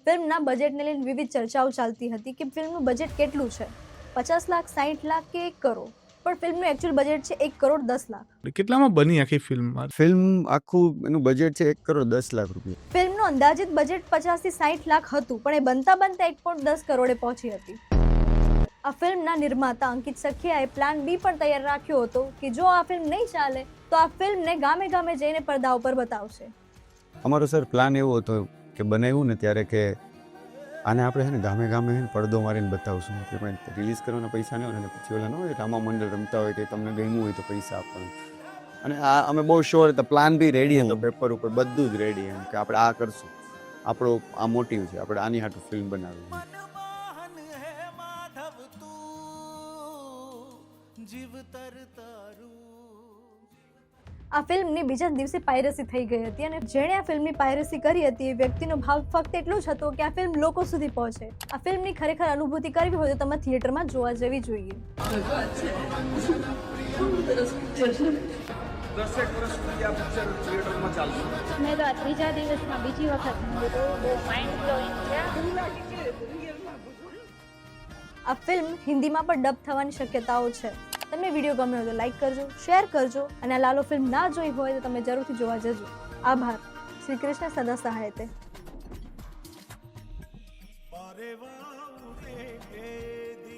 ફિલ્મના બજેટને લઈને વિવિધ ચર્ચાઓ ચાલતી હતી કે ફિલ્મનું બજેટ કેટલું છે, 50 લાખ, 60 લાખ કે 1 કરોડ. પણ ફિલ્મનું એકચ્યુઅલ બજેટ છે 1 કરોડ 10 લાખ. કેટલામાં બની આખી ફિલ્મ? ફિલ્મ આખું એનું બજેટ છે 1 કરોડ 10 લાખ રૂપિયા. ફિલ્મનું અંદાજિત બજેટ 50 થી 60 લાખ હતું, પણ એ બનતા 1.10 કરોડે પહોંચી હતી. આ ફિલ્મના નિર્માતા અંકિત સખિયાએ પ્લાન બી પણ તૈયાર રાખ્યો હતો કે જો આ ફિલ્મ નહીં ચાલે તો આ ફિલ્મને ગામે ગામે જઈને પડદા ઉપર બતાવશે. અમારો સર પ્લાન એવો હતો કે બનાવ્યું ને ત્યારે કે આને આપણે છે ને ગામે ગામે પડદો મારીને બતાવશું. એટલે રિલીઝ કરવાના પૈસા નહીં હોય ને પછી ઓલા ન હોય રામા મંડળ રમતા હોય કે તમને ગમ્યું હોય તો પૈસા આપવાનું. અને આ અમે બહુ શ્યોર હતા, પ્લાન બી રેડી હતો, પેપર ઉપર બધું જ રેડી, એમ કે આપણે આ કરશું, આપણો આ મોટિવ છે, આપણે આની હાટુ ફિલ્મ બનાવવી. આ ફિલ્મની બીજા દિવસે પાયરસી થઈ ગઈ હતી અને જેણે આ ફિલ્મની પાયરસી કરી હતી એ વ્યક્તિનો ભાવ ફક્ત એટલો જ હતો કે આ ફિલ્મ લોકો સુધી પહોંચે. આ ફિલ્મની ખરેખર અનુભૂતિ કરવી હોય તો તમે થિયેટરમાં જોવા જવી જોઈએ. 10 વર્ષ સુધી આ પિક્ચર થિયેટરમાં ચાલશે. મેં તો આ ત્રીજા દિવસમાં બીજી વખત જોયું, બહુ માઇન્ડ બ્લોઈંગ છે. આ ફિલ્મ હિન્દીમાં પણ ડબ થવાની શક્યતાઓ છે. તમને વિડીયો ગમ્યો હોય તો લાઈક કરજો, શેર કરજો અને આ લાલો ફિલ્મ ના જોઈ હોય તો તમે જરૂરથી જોવા જજો. આભાર. શ્રી કૃષ્ણ સદા સહાય તે.